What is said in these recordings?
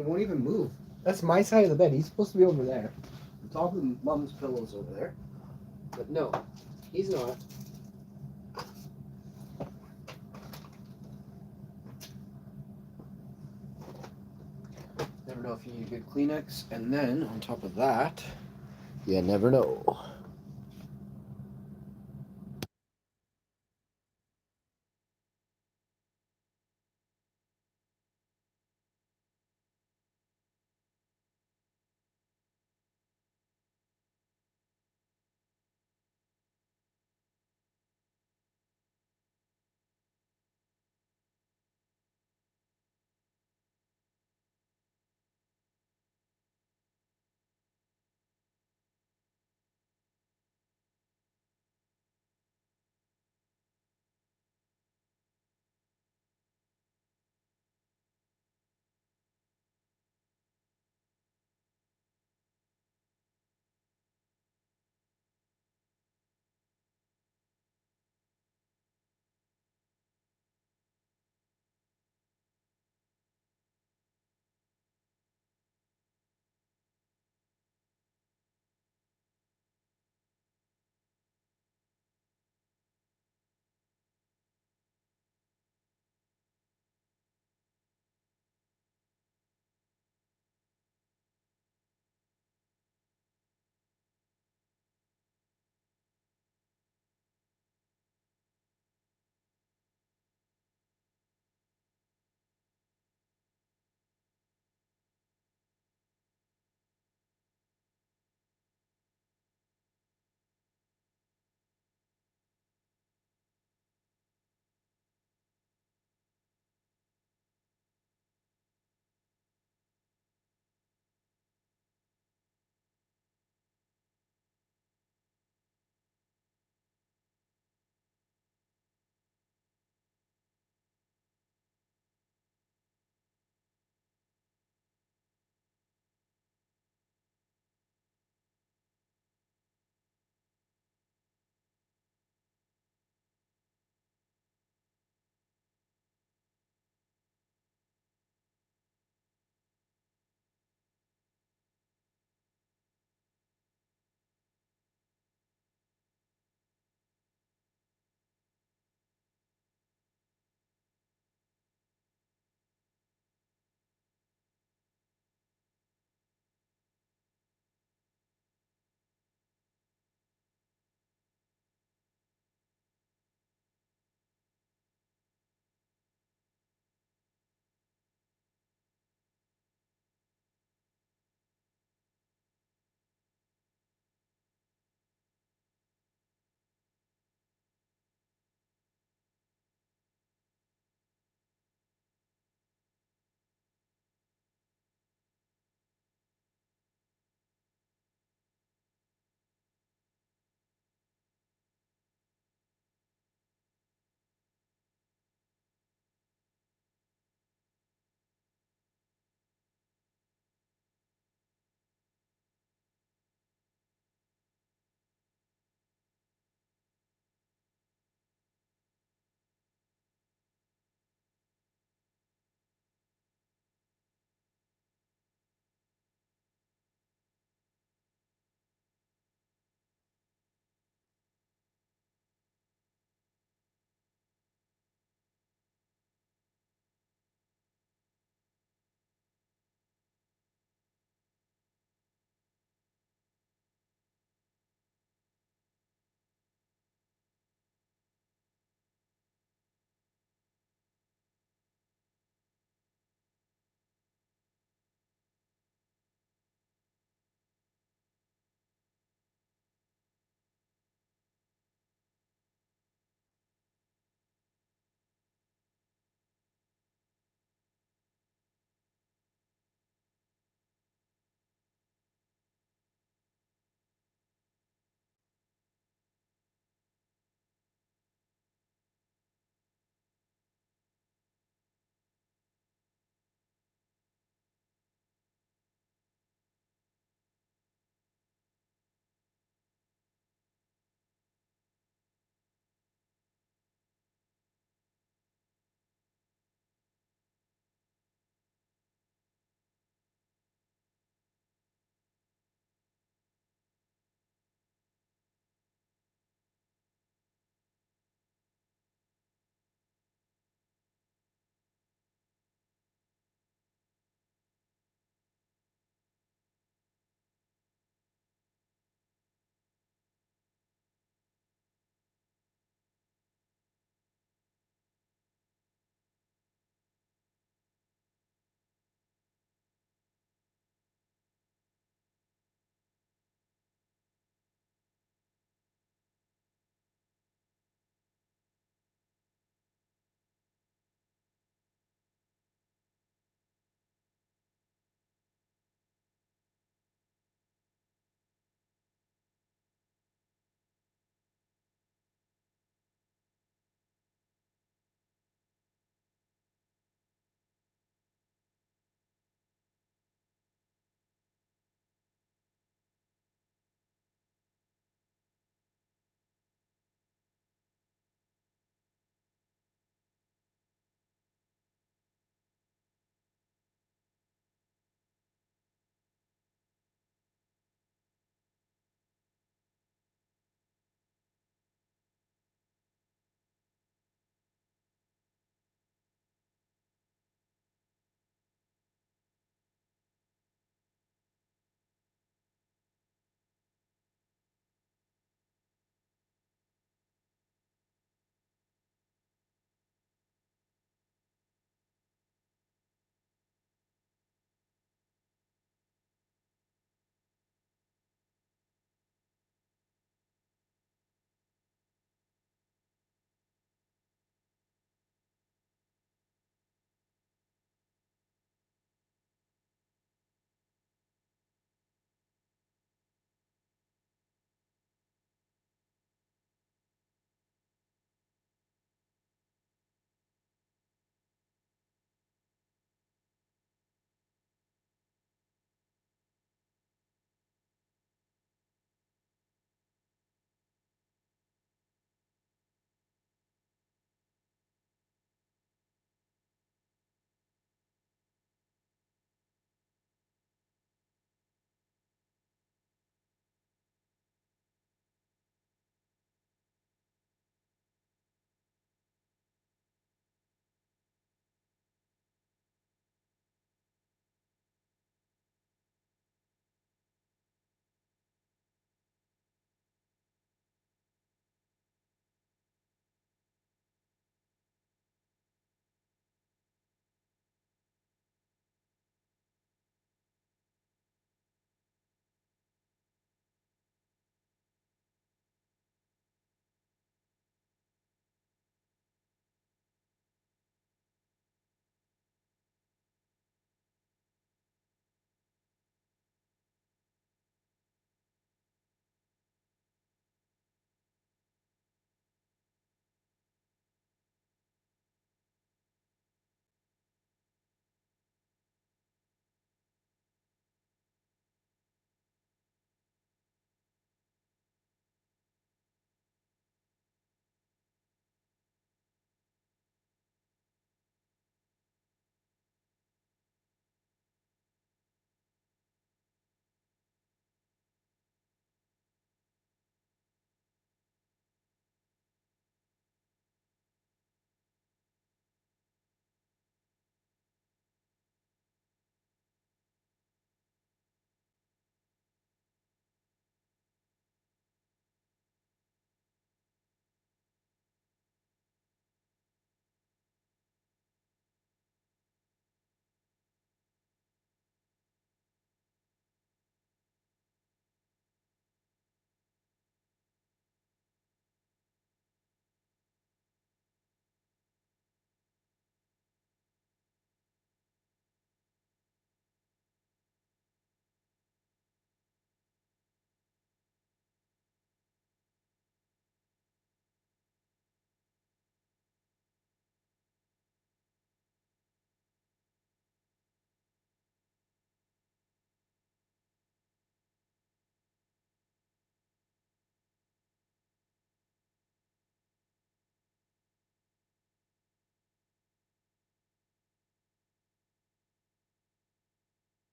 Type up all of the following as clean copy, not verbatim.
He won't even move. That's my side of the bed. He's supposed to be over there. It's all the mom's pillows over there. But no, he's not. Never know if you need a good Kleenex. And then, on top of that, you never know.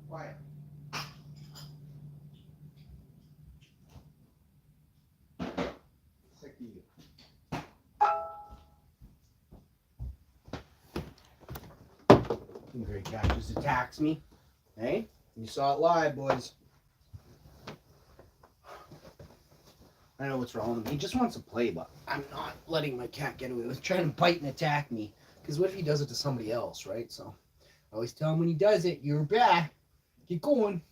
Quiet. Sick of you. Great Cat just attacks me. Hey? You saw it live, boys. I know what's wrong with him. He just wants to play, but I'm not letting my cat get away with trying to bite and attack me. Because what if he does it to somebody else, right? So I always tell him when he does it, you're back. Keep going.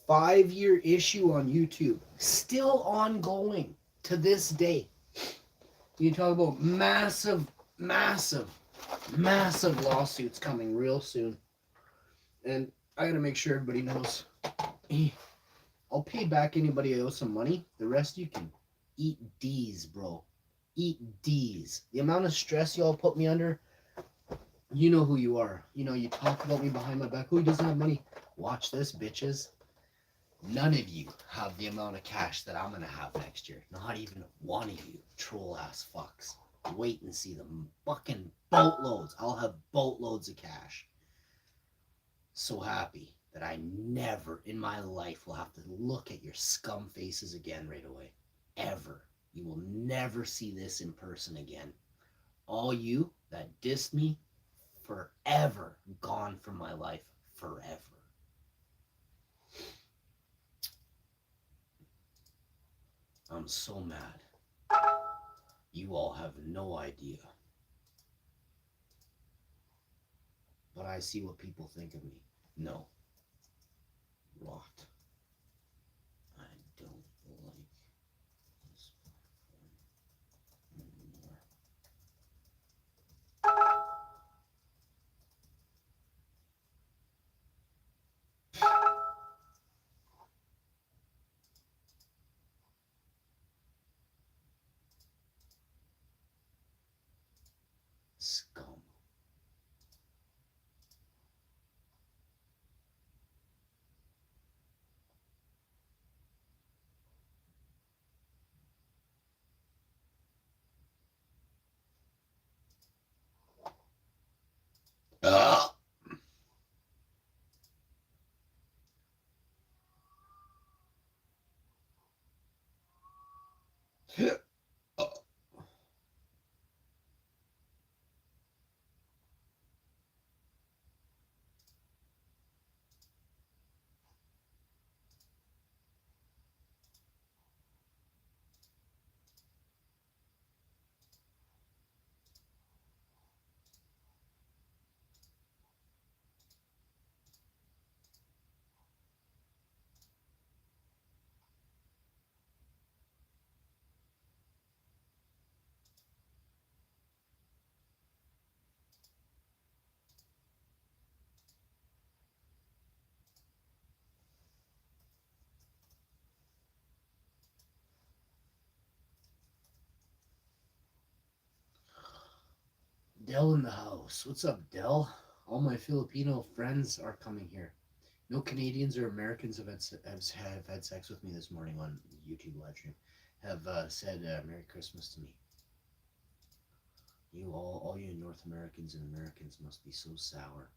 Five-year issue on YouTube. Still ongoing to this day. You talk about massive, massive, massive lawsuits coming real soon. And I gotta make sure everybody knows. I'll pay back anybody I owe some money. The rest you can eat D's, bro. Eat D's. The amount of stress y'all put me under, you know who you are. You know, you talk about me behind my back. Who doesn't have money? Watch this, bitches. None of you have the amount of cash that I'm gonna have next year. Not even one of you troll ass fucks. Wait and see them fucking boatloads. I'll have boatloads of cash. So happy that I never in my life will have to look at your scum faces again right away. Ever. You will never see this in person again. All you that dissed me, forever gone from my life. Forever. I'm so mad. You all have no idea. But I see what people think of me. No. Rot. I don't like this platform anymore. Scum. Ah! Dell in the house. What's up, Dell? All my Filipino friends are coming here. No Canadians or Americans have had sex with me this morning on YouTube live stream. Have said Merry Christmas to me. You all you North Americans and Americans must be so sour.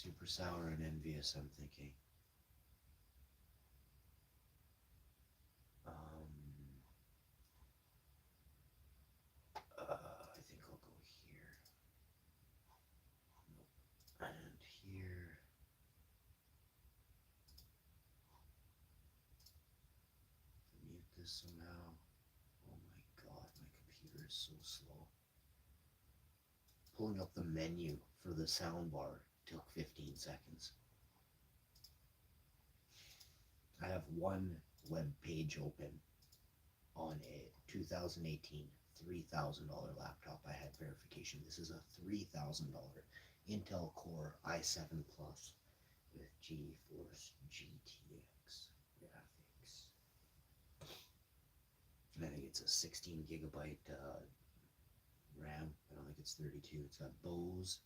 Super sour and envious, I'm thinking. I think I'll go here. Nope. And here. Mute this somehow. Oh my god, my computer is so slow. Pulling up the menu for the soundbar took 15 seconds. I have one web page open on a 2018 $3,000 laptop. I had verification. This is a $3,000 Intel Core i7 Plus with GeForce GTX graphics. And I think it's a 16 gigabyte RAM. I don't think it's 32. It's got Bose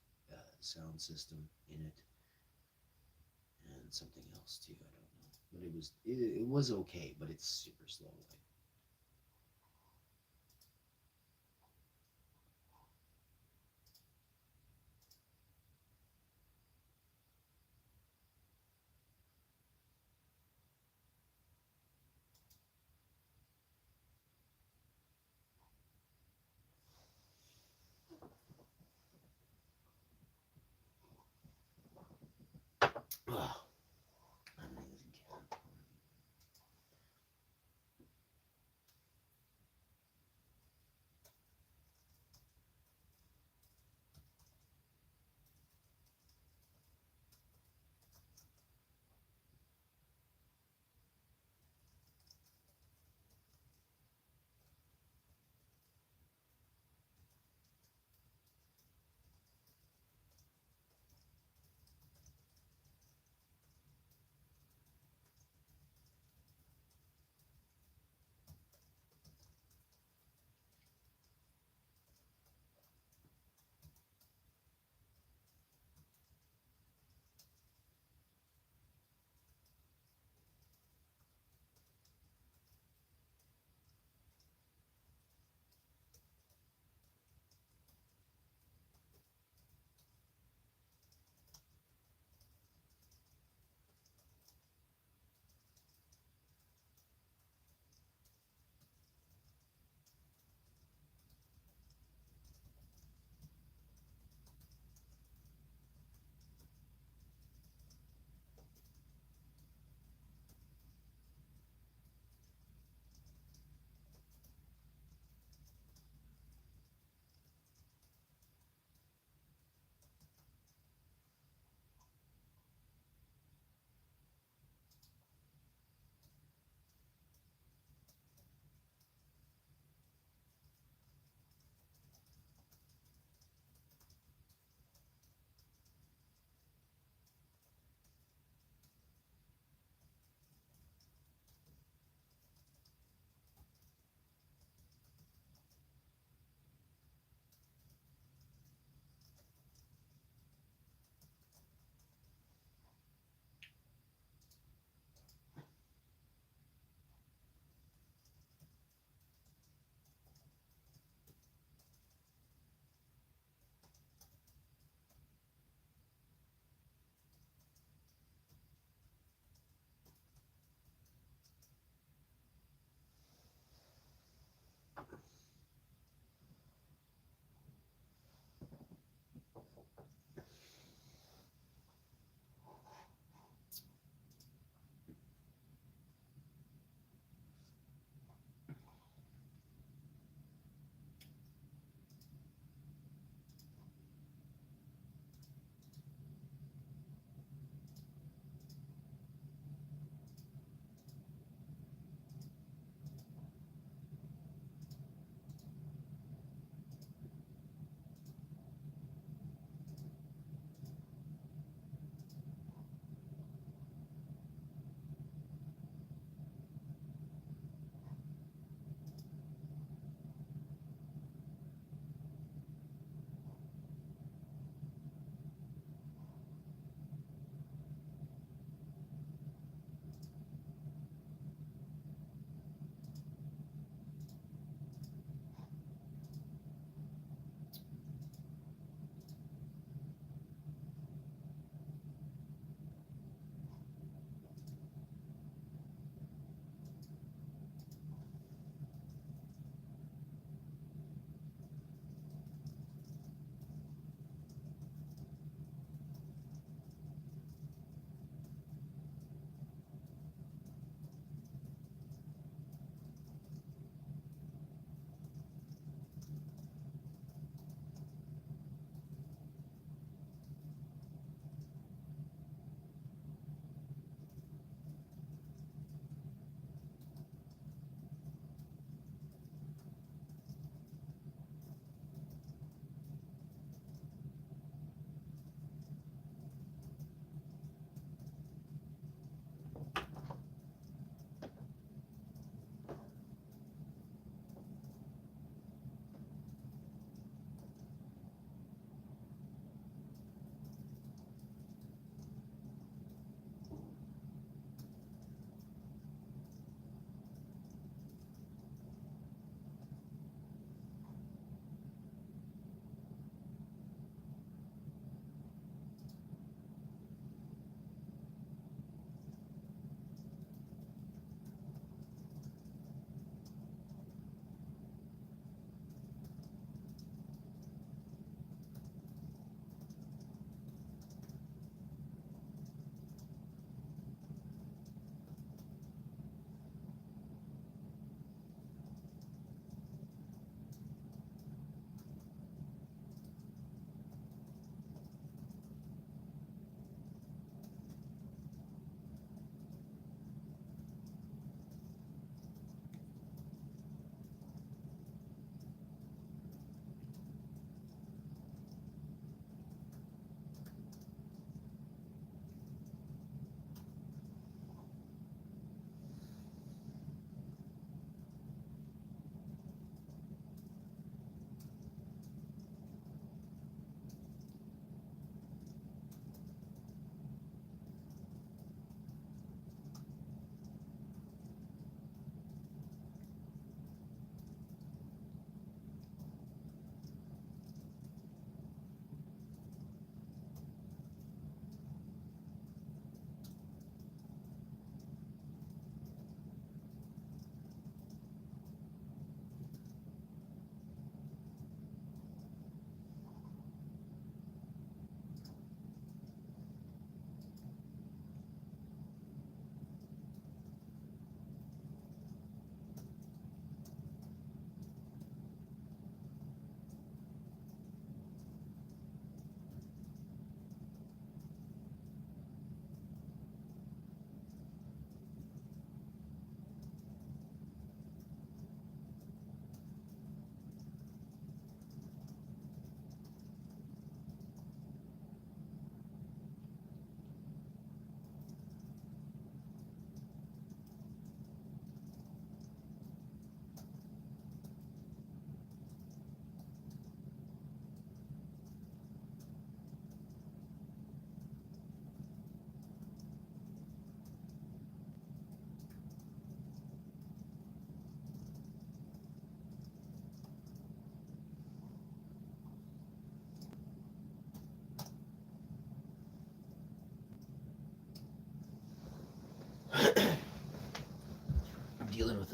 sound system in it, and something else too. I don't know, but it was okay, but it's super slow. Like, ugh. I don't think this can.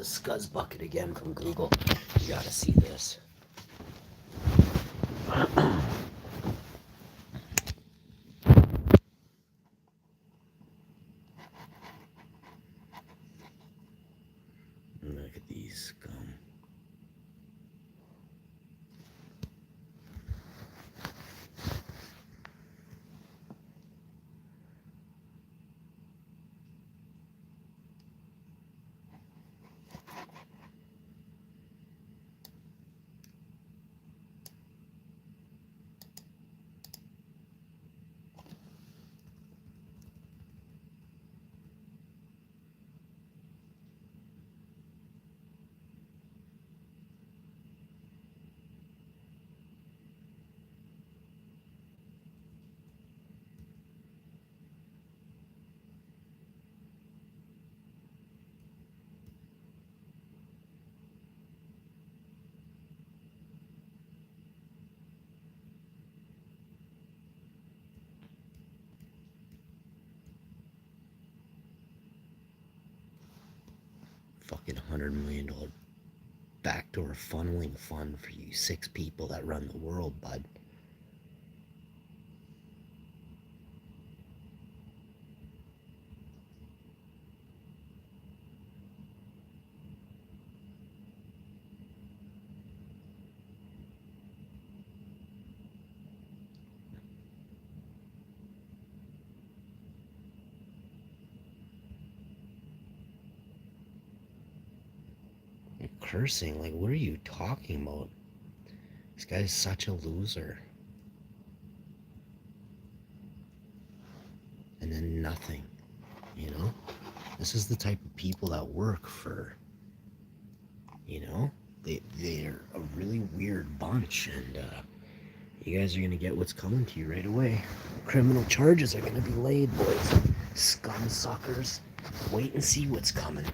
the Scuzz bucket again from Google. You gotta see this. Look at these scum. Fucking $100 million backdoor funneling fund for you 6 people that run the world, bud. You're cursing, like, what are you talking about? This guy's such a loser. And then nothing, you know? This is the type of people that work for, you know? They're a really weird bunch, and you guys are gonna get what's coming to you right away. Criminal charges are gonna be laid, boys. Scum suckers. Wait and see what's coming.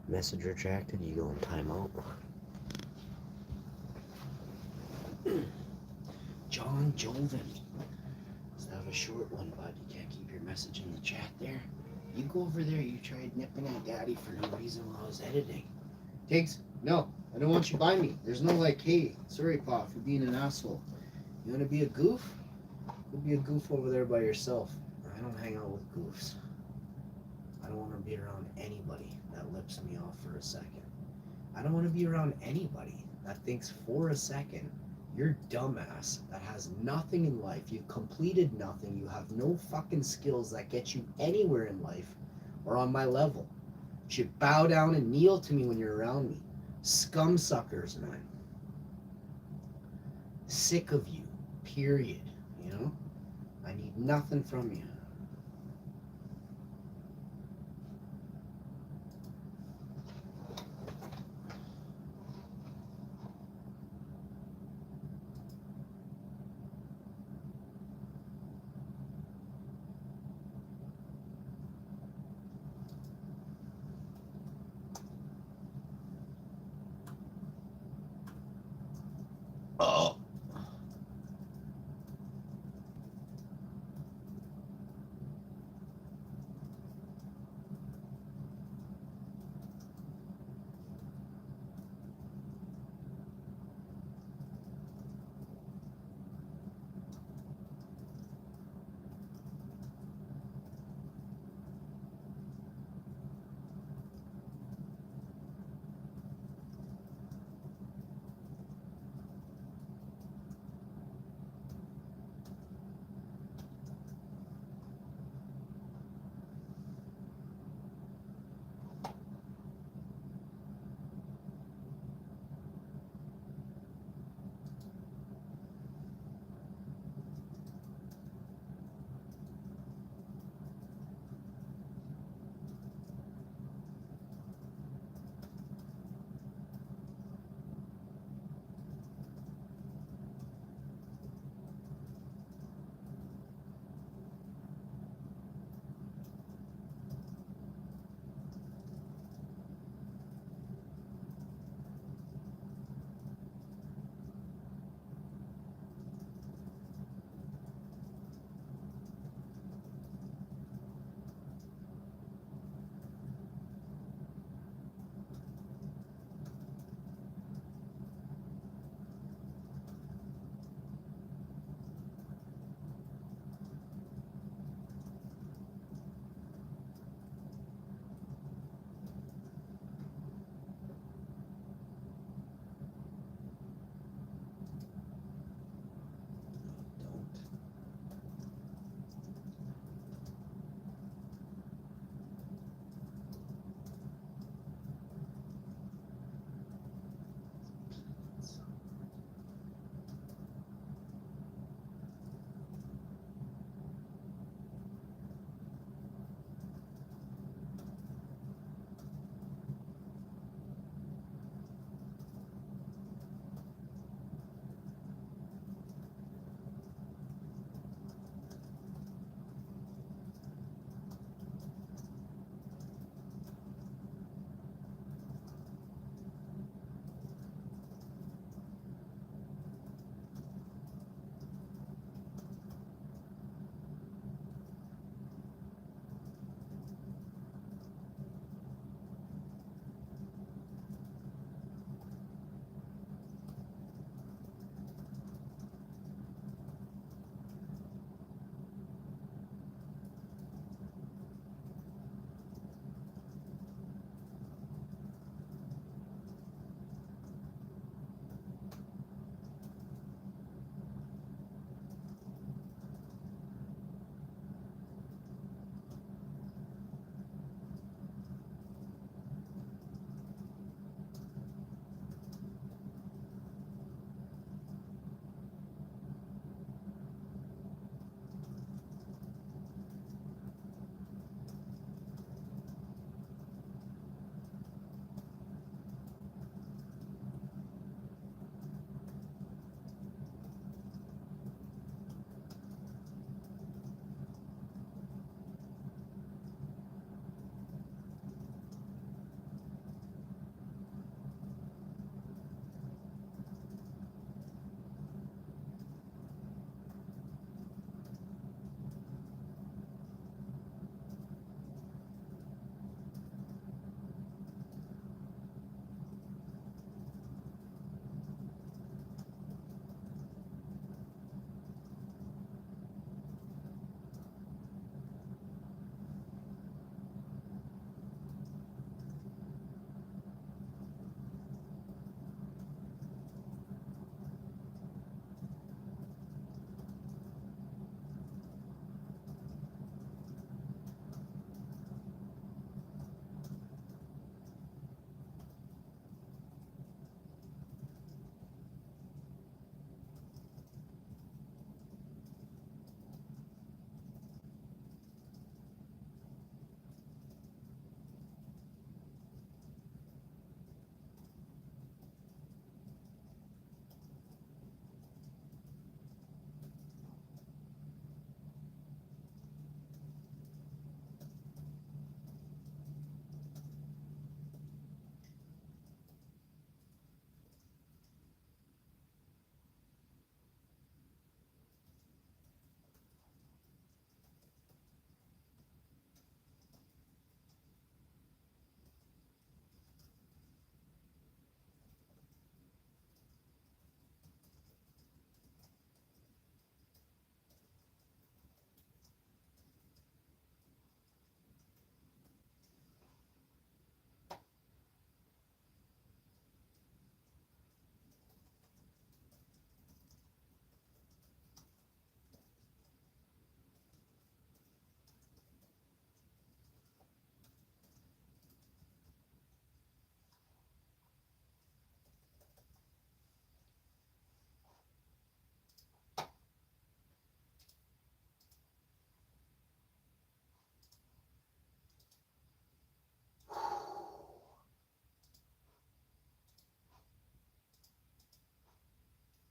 Message retracted, you go in timeout. John Joven. Let's have a short one, bud. You can't keep your message in the chat there. You go over there, you tried nipping at Daddy for no reason while I was editing. Tiggs, no, I don't want you by me. There's no like, hey, sorry, Pa, for being an asshole. You want to be a goof? Go be a goof over there by yourself. I don't hang out with goofs. I don't want to be around anybody that lips me off for a second. I don't want to be around anybody that thinks for a second you're dumbass that has nothing in life. You've completed nothing. You have no fucking skills that get you anywhere in life or on my level. You should bow down and kneel to me when you're around me. Scum suckers, man. Sick of you, period. You know? I need nothing from you. Oh.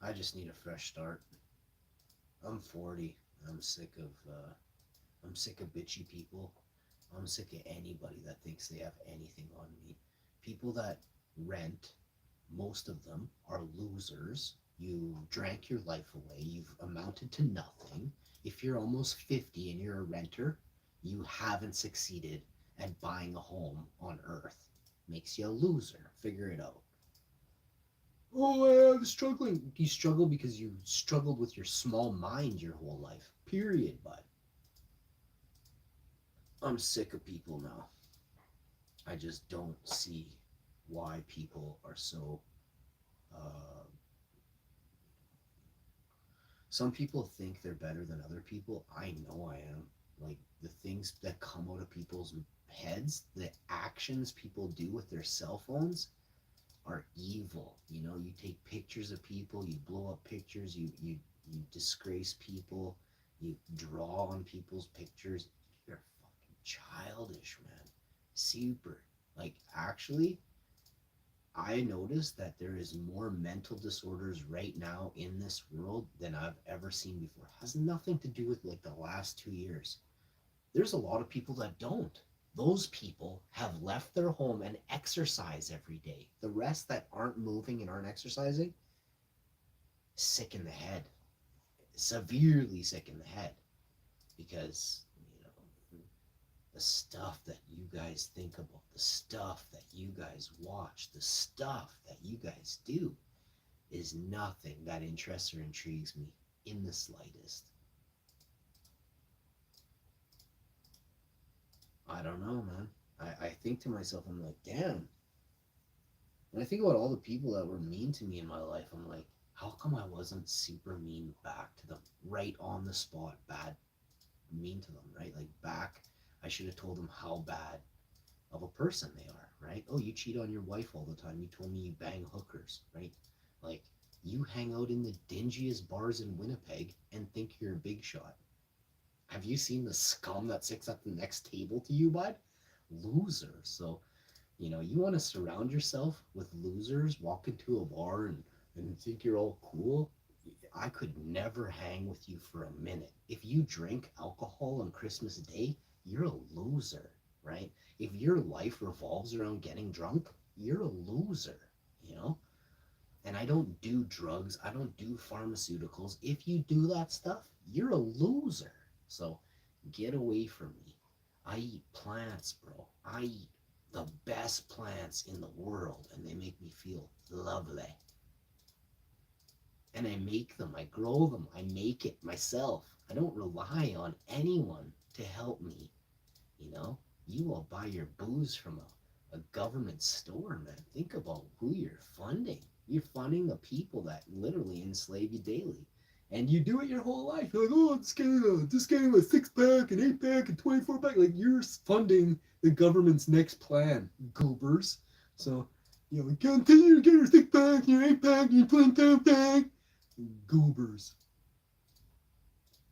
I just need a fresh start. I'm 40. I'm sick of bitchy people. I'm sick of anybody that thinks they have anything on me. People that rent, most of them are losers. You drank your life away. You've amounted to nothing. If you're almost 50 and you're a renter, you haven't succeeded at buying a home on earth. Makes you a loser. Figure it out. Oh, I'm struggling. You struggle because you struggled with your small mind your whole life. Period, bud. I'm sick of people now. I just don't see why people are so. Some people think they're better than other people. I know I am. Like the things that come out of people's heads, the actions people do with their cell phones are evil. You know, you take pictures of people, you blow up pictures, you disgrace people, you draw on people's pictures. You're fucking childish, man. Super. Like actually, I noticed that there is more mental disorders right now in this world than I've ever seen before. It has nothing to do with like the last 2 years. There's a lot of people that don't. Those people have left their home and exercise every day. The rest that aren't moving and aren't exercising, sick in the head, severely sick in the head, because the stuff that you guys think about, the stuff that you guys watch, the stuff that you guys do is nothing that interests or intrigues me in the slightest. I don't know, man. I think to myself, I'm like, damn. When I think about all the people that were mean to me in my life, I'm like, how come I wasn't super mean back to them? Right on the spot, bad, mean to them, right? Like back, I should have told them how bad of a person they are, right? Oh, you cheat on your wife all the time. You told me you bang hookers, right? Like, you hang out in the dingiest bars in Winnipeg and think you're a big shot. Have you seen the scum that sits at the next table to you, bud? Loser. So, you want to surround yourself with losers, walk into a bar and think you're all cool. I could never hang with you for a minute. If you drink alcohol on Christmas Day, you're a loser, right? If your life revolves around getting drunk, you're a loser, you know? And I don't do drugs, I don't do pharmaceuticals. If you do that stuff, you're a loser. So get away from me. I eat plants, bro. I eat the best plants in the world, and they make me feel lovely. And I make them, I grow them, I make it myself. I don't rely on anyone to help me. You will buy your booze from a government store, man. Think about who you're funding. You're funding the people that literally enslave you daily. And you do it your whole life. You're like, oh, this game a 6-pack, an 8-pack, and 24-pack. Like, you're funding the government's next plan, goobers. So, continue to get your 6-pack, your 8-pack, your 24-pack. Goobers.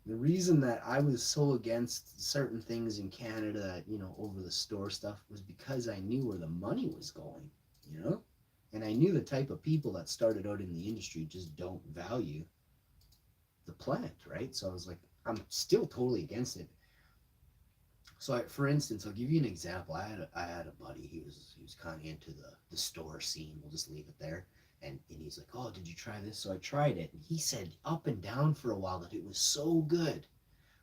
The reason that I was so against certain things in Canada, over the store stuff, was because I knew where the money was going, And I knew the type of people that started out in the industry just don't value the plant, right? So I was like, I'm still totally against it. So for instance, I'll give you an example. I had a buddy. He was kind of into the store scene. We'll just leave it there. And he's like, oh, did you try this? So I tried it. And he said up and down for a while that it was so good.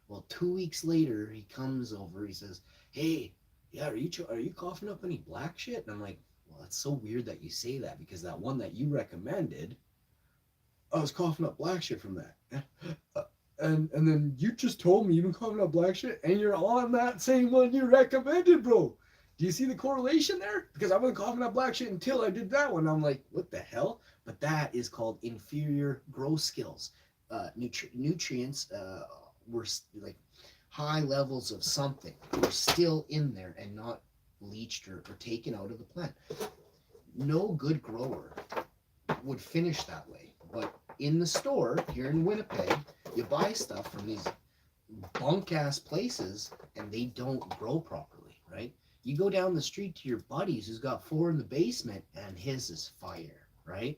Well, 2 weeks later, he comes over. He says, hey, yeah, are you coughing up any black shit? And I'm like, well, it's so weird that you say that, because that one that you recommended, I was coughing up black shit from that. And then you just told me you've been coughing up black shit, and you're on that same one you recommended, bro. Do you see the correlation there? Because I wasn't coughing up black shit until I did that one. I'm like, what the hell? But that is called inferior growth skills. Nutrients were like high levels of something were still in there and not leached or taken out of the plant. No good grower would finish that way. But in the store here in Winnipeg, you buy stuff from these bunk ass places and they don't grow properly, right? You go down the street to your buddies who's got 4 in the basement and his is fire, right?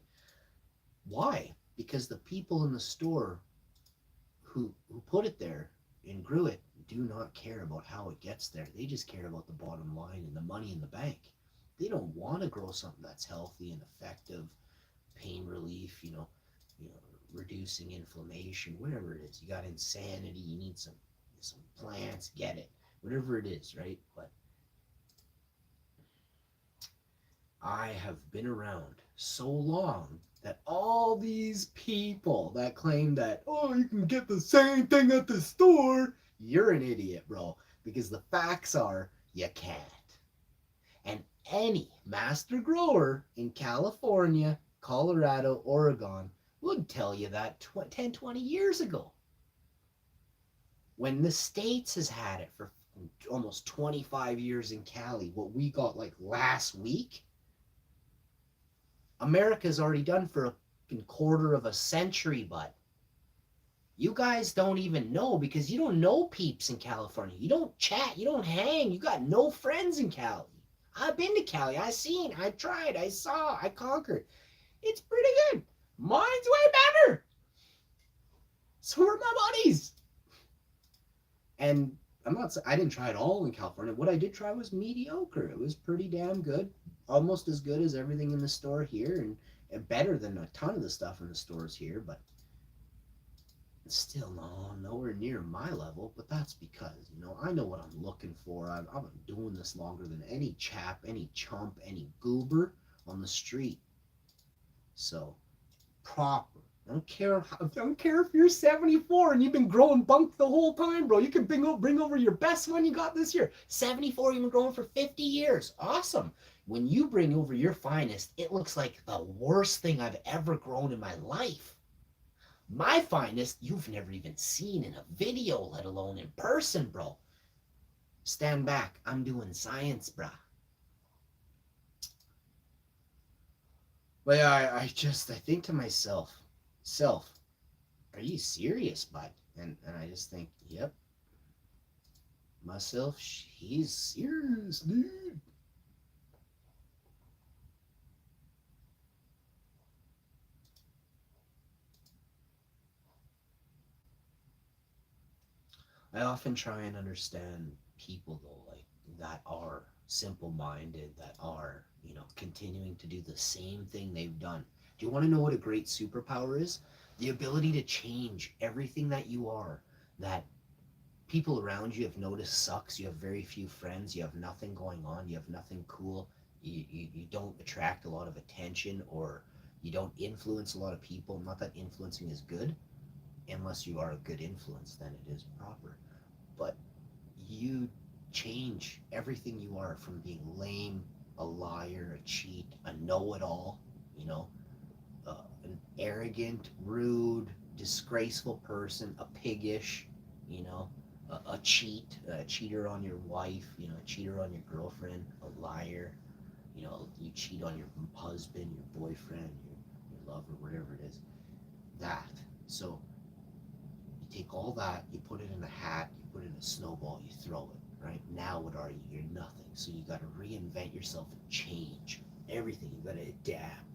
Why? because the people in the store who put it there and grew it do not care about how it gets there. They just care about the bottom line and the money in the bank. They don't want to grow something that's healthy and effective, pain relief, you know, reducing inflammation, whatever it is. You got insanity, you need some plants, get it. Whatever it is, right? But I have been around so long that all these people that claim that, oh, you can get the same thing at the store, you're an idiot, bro. Because the facts are you can't. And any master grower in California, Colorado, Oregon would tell you that 10, 20 years ago. When the States has had it for almost 25 years in Cali, what we got like last week, America's already done for a quarter of a century, but you guys don't even know because you don't know peeps in California. You don't chat, you don't hang, you got no friends in Cali. I've been to Cali, I seen, I tried, I saw, I conquered. It's pretty good. Mine's way better. So are my buddies. And I'm not saying I didn't try it all in California. What I did try was mediocre. It was pretty damn good. Almost as good as everything in the store here, and better than a ton of the stuff in the stores here, but still nowhere near my level. But that's because, I know what I'm looking for. I've been doing this longer than any chap, any chump, any goober on the street. So, proper. I don't care if you're 74 and you've been growing bunk the whole time, bro. You can bring over your best one you got this year. 74, you've been growing for 50 years. Awesome. When you bring over your finest, it looks like the worst thing I've ever grown in my life. My finest, you've never even seen in a video, let alone in person, bro. Stand back. I'm doing science, brah. But I think to myself, are you serious, bud? And I just think, yep. Myself, he's serious, dude. I often try and understand people, though, like that are simple-minded, that are, continuing to do the same thing they've done. Do you want to know what a great superpower is? The ability to change everything that you are, that people around you have noticed sucks. You have very few friends. You have nothing going on. You have nothing cool. You don't attract a lot of attention, or you don't influence a lot of people. Not that influencing is good, unless you are a good influence, then it is proper. But you change everything you are, from being lame, a liar, a cheat, a know-it-all, an arrogant, rude, disgraceful person, a piggish, a cheater on your wife, a cheater on your girlfriend, a liar, you cheat on your husband, your boyfriend, your lover, whatever it is. That. So you take all that, you put it in a hat, you put it in a snowball, you throw it, right? Now what are you? You're nothing. So you got to reinvent yourself and change everything. You got to adapt.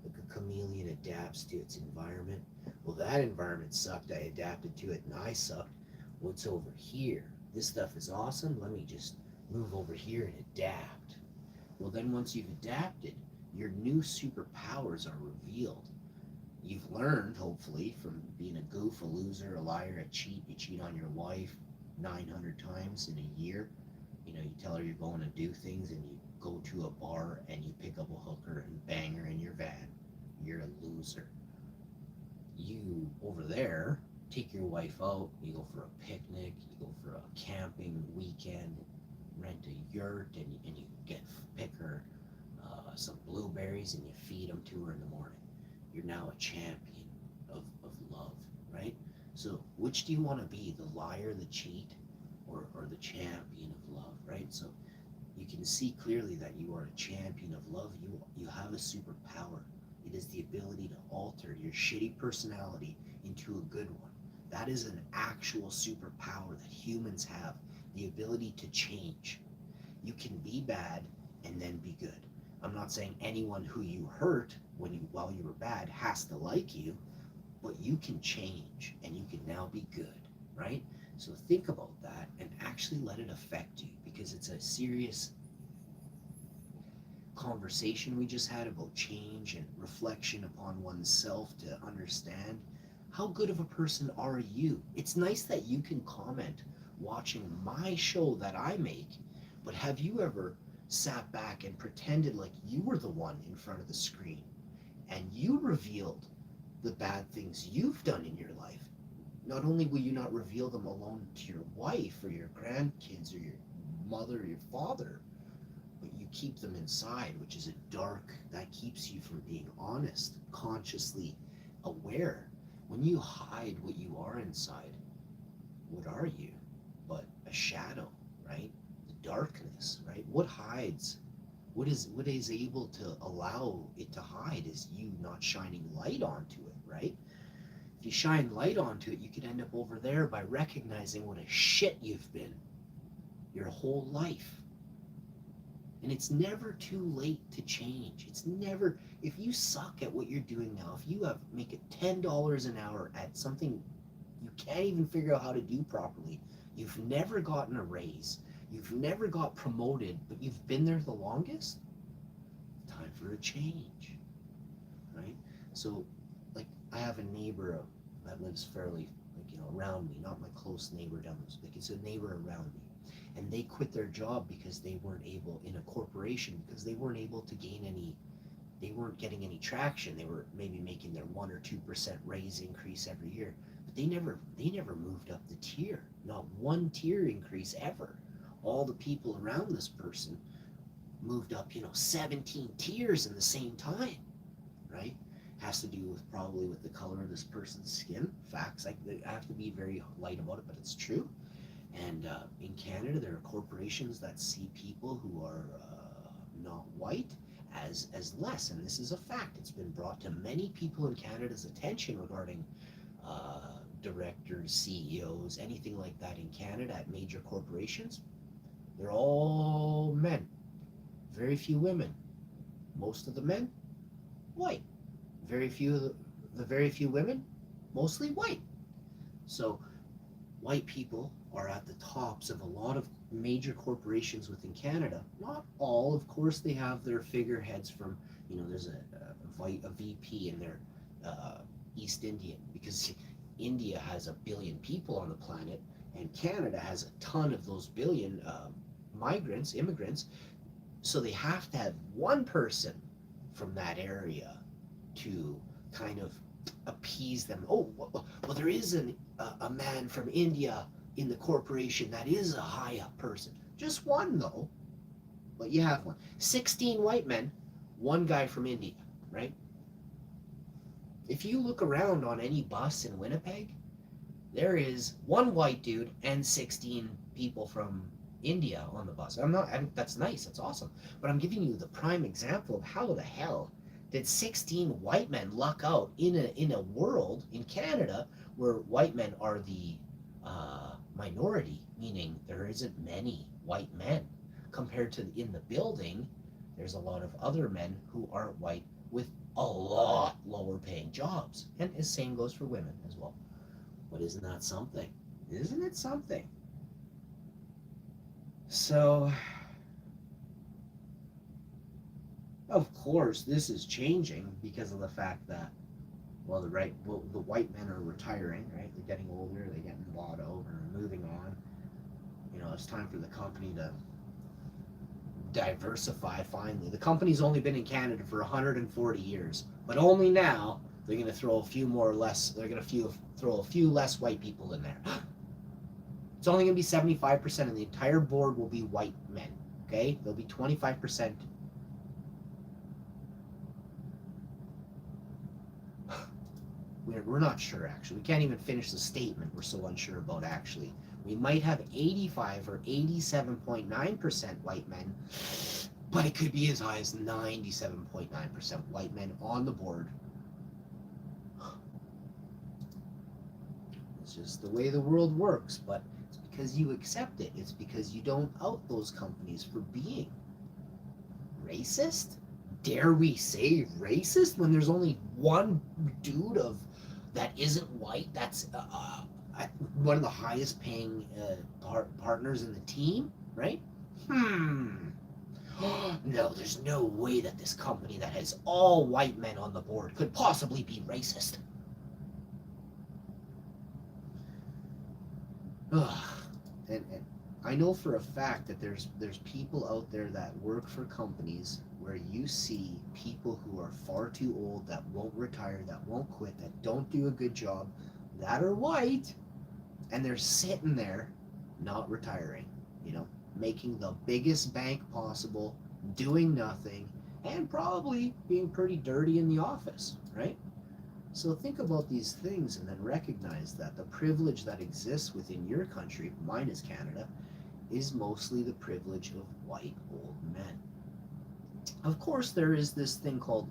Like a chameleon adapts to its environment. Well, that environment sucked. I adapted to it, and I sucked. What's over here? This stuff is awesome. Let me just move over here and adapt. Well, then once you've adapted, your new superpowers are revealed. You've learned, hopefully, from being a goof, a loser, a liar, a cheat. You cheat on your wife 900 times in a year. You tell her you're going to do things, and you go to a bar and you pick up a hooker and bang her in your van. You're a loser. You, over there, take your wife out, you go for a picnic, you go for a camping weekend, rent a yurt, and you pick her some blueberries and you feed them to her in the morning. You're now a champion of love, right? So which do you want to be, the liar, the cheat, or the champion of love, right? So you can see clearly that you are a champion of love. You have a superpower. It is the ability to alter your shitty personality into a good one. That is an actual superpower that humans have, the ability to change. You can be bad and then be good. I'm not saying anyone who you hurt while you were bad has to like you, but you can change and you can now be good, right? So think about that and actually let it affect you, because it's a serious conversation we just had about change and reflection upon oneself to understand how good of a person are you. It's nice that you can comment watching my show that I make, but have you ever sat back and pretended like you were the one in front of the screen and you revealed the bad things you've done in your life? Not only will you not reveal them alone to your wife or your grandkids or your mother or your father, but you keep them inside, which is a dark, that keeps you from being honest, consciously aware. When you hide what you are inside, what are you but a shadow, right? The darkness, right? What hides? What is able to allow it to hide is you not shining light onto it, right? If you shine light onto it, you could end up over there by recognizing what a shit you've been your whole life. And it's never too late to change. It's never, if you suck at what you're doing now, if you make it $10 an hour at something you can't even figure out how to do properly, you've never gotten a raise, you've never got promoted, but you've been there the longest, time for a change, right? So, like, I have a neighbor that lives fairly, around me, not my close neighbor down the street, like it's a neighbor around me. And they quit their job because they weren't able, in a corporation, because they weren't able to gain any, they weren't getting any traction. They were maybe making their 1 or 2% raise increase every year, but they never moved up the tier, not one tier increase ever. All the people around this person moved up 17 tiers in the same time, right? Has to do with probably with the color of this person's skin. Facts. I have to be very light about it, but it's true. And in Canada, there are corporations that see people who are not white as less, and this is a fact. It's been brought to many people in Canada's attention regarding directors, CEOs, anything like that in Canada at major corporations. They're all men, very few women. Most of the men, white. Very few women, mostly white. So white people are at the tops of a lot of major corporations within Canada. Not all, of course, they have their figureheads from, there's a VP in their East Indian, because India has 1 billion people on the planet, and Canada has a ton of those billion immigrants. So they have to have one person from that area to kind of appease them. Oh, well, there is a man from India in the corporation that is a high up person. Just one though, but you have one. 16 white men, one guy from India, right? If you look around on any bus in Winnipeg, there is one white dude and 16 people from India on the bus. That's nice, that's awesome. But I'm giving you the prime example of how the hell did 16 white men luck out in a world in Canada where white men are the minority, meaning there isn't many white men compared to in the building. There's a lot of other men who aren't white with a lot lower paying jobs, and the same goes for women as well. But isn't that something? Isn't it something? So, of course, this is changing because of the fact that, the white men are retiring, right? They're getting older, they're getting bought over, and moving on. It's time for the company to diversify finally. The company's only been in Canada for 140 years, but only now they're going to throw a few less white people in there. It's only going to be 75%, and the entire board will be white men, okay? There'll be 25%. We're not sure, actually. We can't even finish the statement. We're so unsure about, actually. We might have 85 or 87.9% white men, but it could be as high as 97.9% white men on the board. It's just the way the world works, but it's because you accept it. It's because you don't out those companies for being racist, dare we say racist when there's only one dude that isn't white that's one of the highest paying partners in the team, right? No, there's no way that this company that has all white men on the board could possibly be racist. And I know for a fact that there's people out there that work for companies where you see people who are far too old, that won't retire, that won't quit, that don't do a good job, that are white, and they're sitting there not retiring, making the biggest bank possible, doing nothing, and probably being pretty dirty in the office, right? So think about these things and then recognize that the privilege that exists within your country, mine is Canada, is mostly the privilege of white old men. Of course, there is this thing called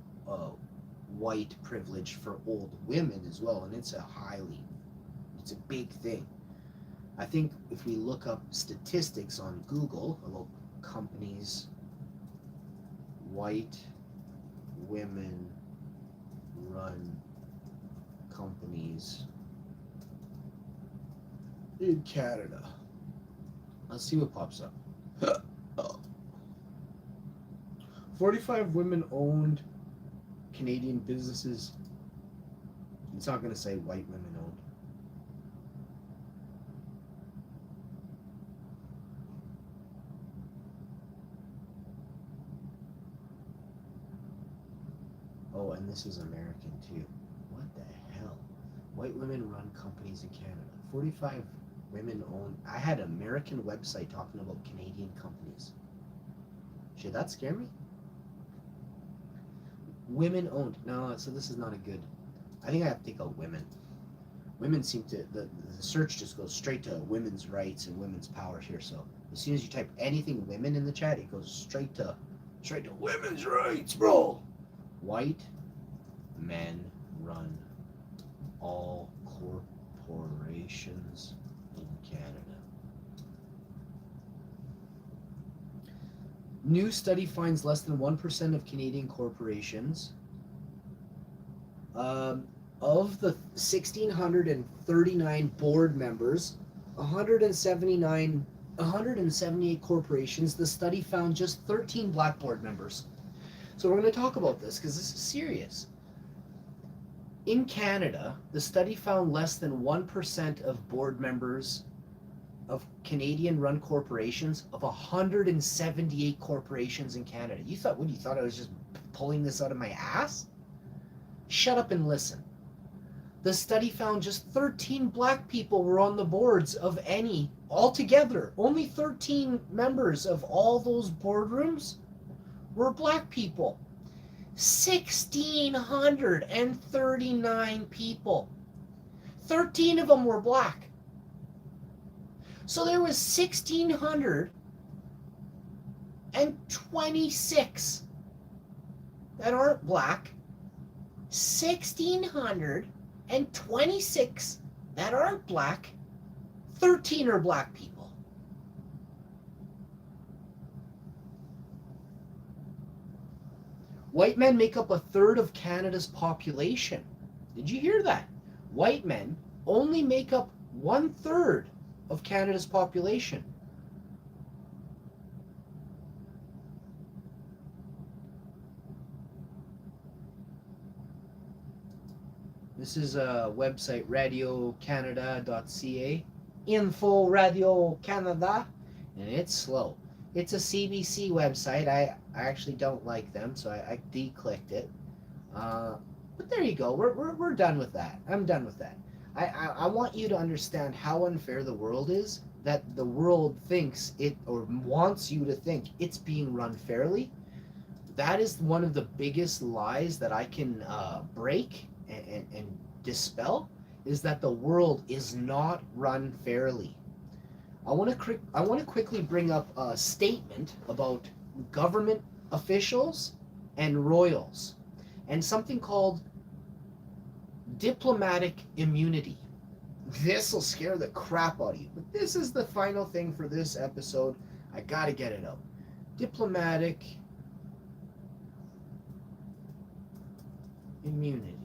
white privilege for old women as well, and it's a big thing. I think if we look up statistics on Google about companies, white women run companies in Canada. Let's see what pops up. 45 women-owned Canadian businesses. It's not going to say white women-owned. Oh, and this is American too. What the hell? White women-run companies in Canada. 45 women-owned. I had an American website talking about Canadian companies. Should that scare me? Women owned. No, so this is not a good. I think I have to take out women. Women seem to the search just goes straight to women's rights and women's power here. So as soon as you type anything women in the chat, it goes straight to women's rights, bro. White men run all corporations in Canada. New study finds less than 1% of Canadian corporations. Of the 1,639 board members, 178 corporations, the study found just 13 black board members. So we're going to talk about this because this is serious. In Canada, the study found less than 1% of board members of Canadian-run corporations of 178 corporations in Canada. You thought I was just pulling this out of my ass? Shut up and listen. The study found just 13 black people were on the boards of any altogether. Only 13 members of all those boardrooms were black people. 1,639 people. 13 of them were black. So there was 1,626 that aren't black. 1,626 that aren't black. 13 are black people. White men make up a third of Canada's population. Did you hear that? White men only make up 1/3 of Canada's population. This is a website, radiocanada.ca. Info Radio Canada. And it's slow. It's a CBC website. I actually don't like them, so I de-clicked it. But there you go. We're done with that. I'm done with that. I want you to understand how unfair the world is, that the world thinks it, or wants you to think it's being run fairly. That is one of the biggest lies that I can break and dispel, is that the world is not run fairly. I want to quickly bring up a statement about government officials and royals and something called diplomatic immunity. This will scare the crap out of you, but this is the final thing for this episode. I gotta get it out. Diplomatic Immunity.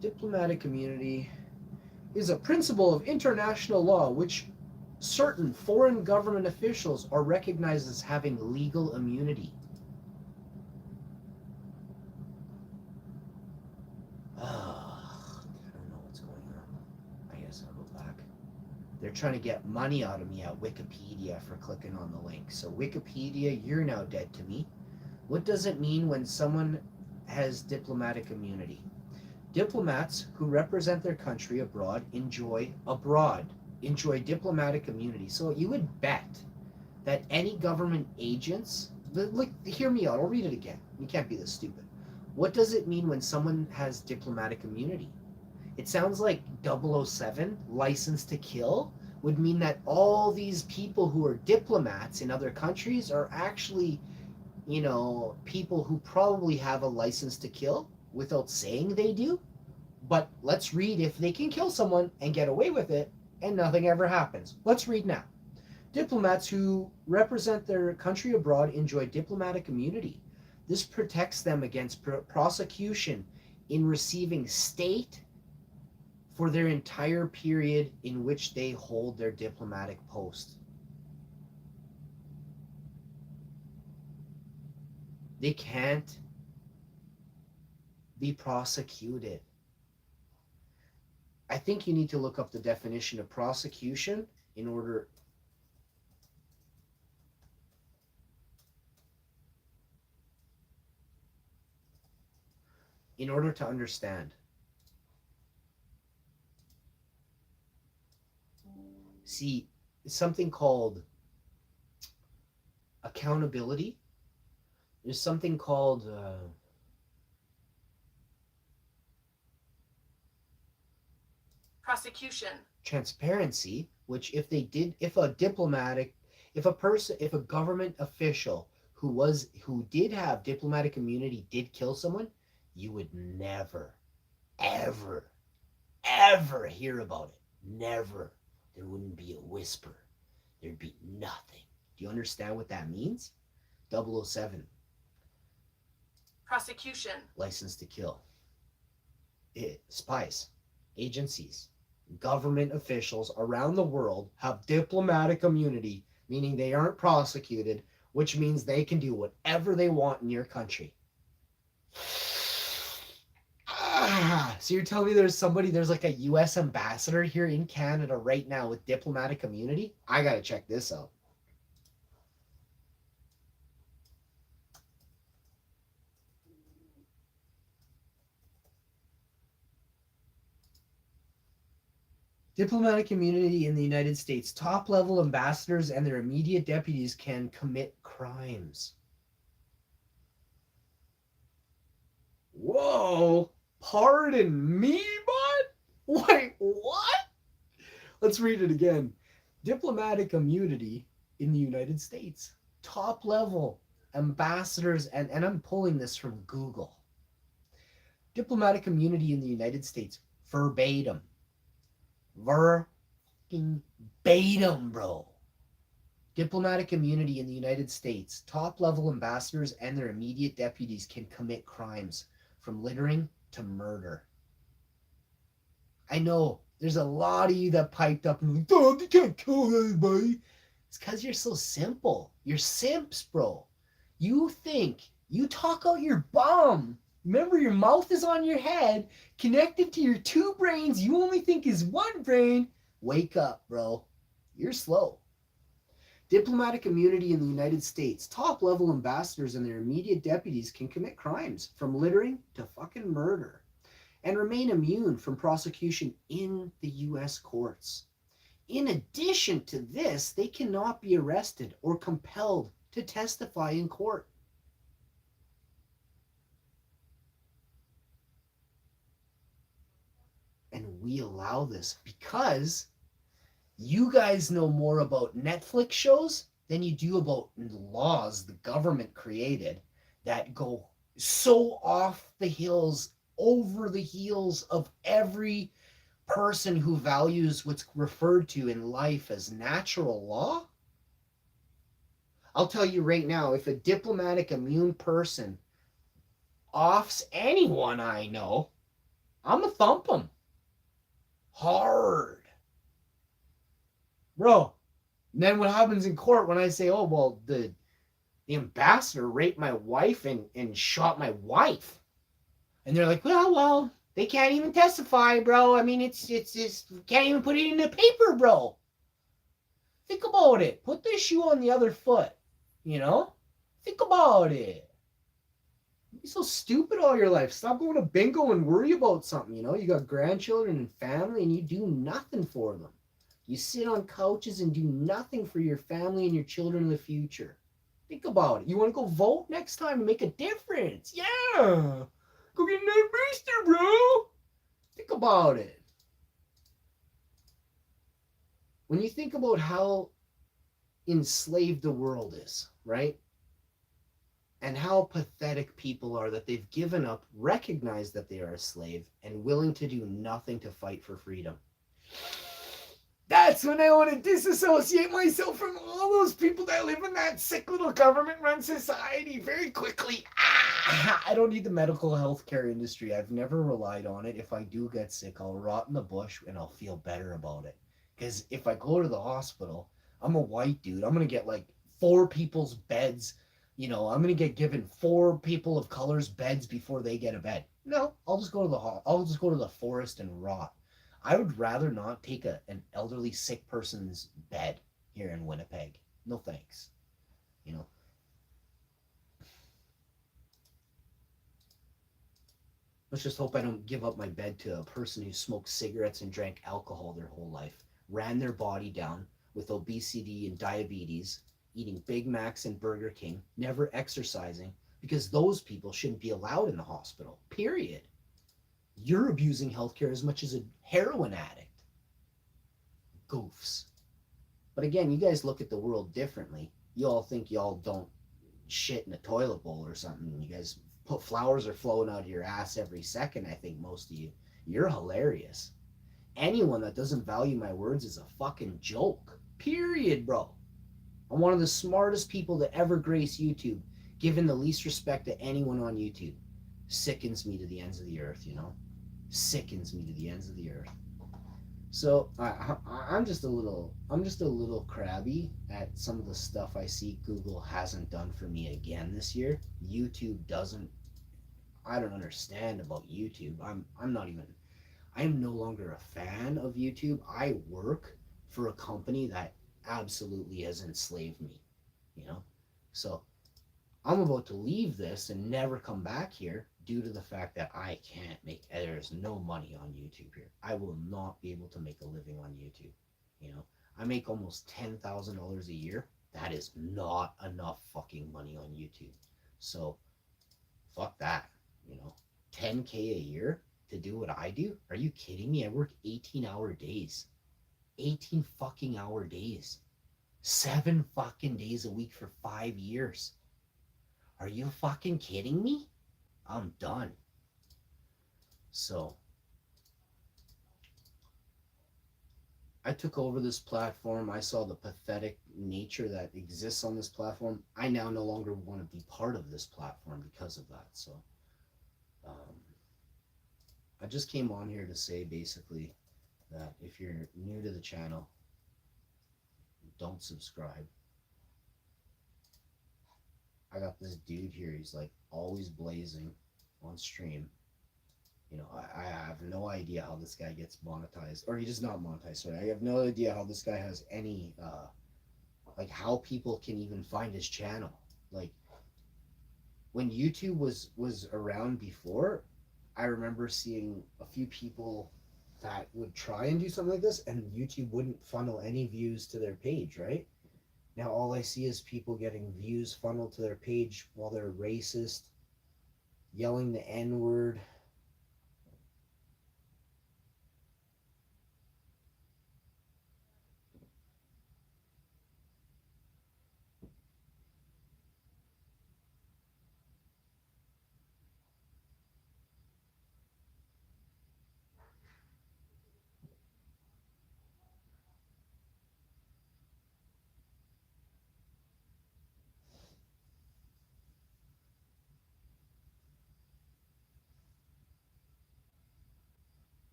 Diplomatic immunity is a principle of international law which certain foreign government officials are recognized as having legal immunity. I don't know what's going on. I guess I'll go back. They're trying to get money out of me at Wikipedia for clicking on the link. So Wikipedia, you're now dead to me. What does it mean when someone has diplomatic immunity? Diplomats who represent their country abroad enjoy diplomatic immunity. So you would bet that any government agents, look, hear me out, I'll read it again. You can't be this stupid. What does it mean when someone has diplomatic immunity? It sounds like 007, license to kill, would mean that all these people who are diplomats in other countries are actually, people who probably have a license to kill without saying they do. But let's read if they can kill someone and get away with it and nothing ever happens. Let's read now. Diplomats who represent their country abroad enjoy diplomatic immunity. This protects them against prosecution in receiving state for their entire period in which they hold their diplomatic post. They can't be prosecuted. I think you need to look up the definition of prosecution in order to understand. See, something called accountability. There's something called prosecution. Transparency, which if a government official who did have diplomatic immunity did kill someone, you would never, ever, ever hear about it. Never. There wouldn't be a whisper. There'd be nothing. Do you understand what that means? 007. Prosecution. License to kill. Spies, agencies, government officials around the world have diplomatic immunity, meaning they aren't prosecuted, which means they can do whatever they want in your country. So you're telling me there's like a U.S. ambassador here in Canada right now with diplomatic immunity? I gotta check this out. Diplomatic immunity in the United States. Top-level ambassadors and their immediate deputies can commit crimes. Whoa! Pardon me, bud? Wait, what? Let's read it again. Diplomatic immunity in the United States. Top-level ambassadors, and I'm pulling this from Google. Diplomatic immunity in the United States. Verbatim, bro. Diplomatic immunity in the United States. Top-level ambassadors and their immediate deputies can commit crimes, from littering to murder. I know there's a lot of you that piped up and like, oh, you can't kill anybody. It's because you're so simple. You're simps, bro. You talk out your bum. Remember, your mouth is on your head, connected to your two brains. You only think is one brain. Wake up, bro. You're slow. Diplomatic immunity in the United States. Top-level ambassadors and their immediate deputies can commit crimes, from littering to fucking murder, and remain immune from prosecution in the U.S. courts. In addition to this, they cannot be arrested or compelled to testify in court. And we allow this because you guys know more about Netflix shows than you do about laws the government created that go so off the hills, over the heels of every person who values what's referred to in life as natural law. I'll tell you right now, if a diplomatic immune person offs anyone I know, I'm gonna thump them hard, bro. And then what happens in court when I say, oh well, the ambassador raped my wife and shot my wife, and they're like, well, they can't even testify, bro. I mean, it's can't even put it in the paper, bro. Think about it. Put the shoe on the other foot. You know? Think about it. You're so stupid all your life. Stop going to bingo and worry about something. You know, you got grandchildren and family, and you do nothing for them. You sit on couches and do nothing for your family and your children in the future. Think about it. You want to go vote next time and make a difference? Yeah. Go get another booster, bro. Think about it. When you think about how enslaved the world is, right? And how pathetic people are that they've given up, recognized that they are a slave, and willing to do nothing to fight for freedom. That's when I want to disassociate myself from all those people that live in that sick little government-run society very quickly. I don't need the medical healthcare industry. I've never relied on it. If I do get sick, I'll rot in the bush and I'll feel better about it. Because if I go to the hospital, I'm a white dude. I'm going to get like 4 people's beds. You know, I'm going to get given 4 people of color's beds before they get a bed. No, I'll just go to the forest and rot. I would rather not take an elderly sick person's bed here in Winnipeg. No thanks. You know. Let's just hope I don't give up my bed to a person who smoked cigarettes and drank alcohol their whole life, ran their body down with obesity and diabetes, eating Big Macs and Burger King, never exercising, because those people shouldn't be allowed in the hospital. Period. You're abusing healthcare as much as a heroin addict. Goofs. But again, you guys look at the world differently. You all think y'all don't shit in a toilet bowl or something. You guys put flowers are flowing out of your ass every second, I think most of you. You're hilarious. Anyone that doesn't value my words is a fucking joke. Period, bro. I'm one of the smartest people to ever grace YouTube, given the least respect to anyone on YouTube. Sickens me to the ends of the earth, you know? Sickens me to the ends of the earth. So I'm just a little crabby at some of the stuff I see Google hasn't done for me again this year. YouTube doesn't. I don't understand about YouTube. I am no longer a fan of YouTube. I work for a company that absolutely has enslaved me, you know? So I'm about to leave this and never come back here due to the fact that there's no money on YouTube here. I will not be able to make a living on YouTube. You know, I make almost $10,000 a year. That is not enough fucking money on YouTube. So, fuck that. You know, 10K a year to do what I do? Are you kidding me? I work 18-hour days. 18 fucking hour days. 7 fucking days a week for 5 years. Are you fucking kidding me? I'm done. So, I took over this platform. I saw the pathetic nature that exists on this platform. I now no longer want to be part of this platform because of that. So, I just came on here to say basically that if you're new to the channel, don't subscribe. I got this dude here. He's like always blazing on stream. You know, I have no idea how this guy gets monetized, or he does not monetize. Sorry, I have no idea how this guy has any, like how people can even find his channel. Like when YouTube was around before, I remember seeing a few people that would try and do something like this, and YouTube wouldn't funnel any views to their page, right? Now all I see is people getting views funneled to their page while they're racist, yelling the N-word.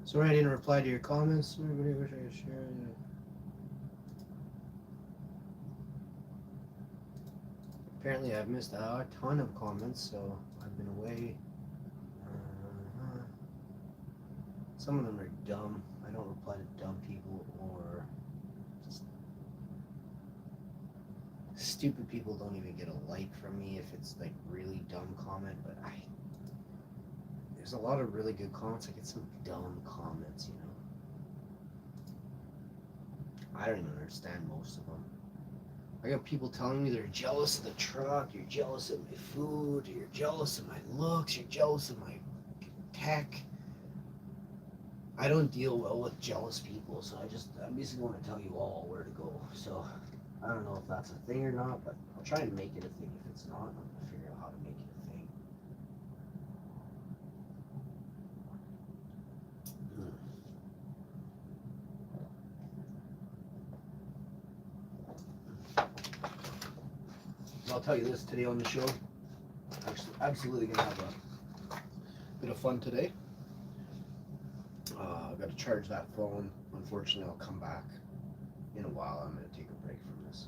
Sorry I didn't reply to your comments. Everybody wish I could share it. Apparently I've missed a ton of comments, so I've been away. Some of them are dumb. I don't reply to dumb people, or just stupid people don't even get a like from me if it's like really dumb comment. But there's a lot of really good comments. I get some dumb comments, you know. I don't even understand most of them. I got people telling me they're jealous of the truck, you're jealous of my food, you're jealous of my looks, you're jealous of my tech. I don't deal well with jealous people, so I'm basically going to tell you all where to go. So I don't know if that's a thing or not, but I'll try and make it a thing. If it's not, I'm going to figure out how to make it a thing. I'll tell you this, today on the show, absolutely gonna have a bit of fun today. I've got to charge that phone. Unfortunately, I'll come back in a while. I'm gonna take a break from this.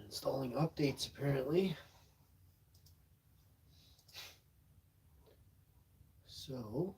installing updates apparently. So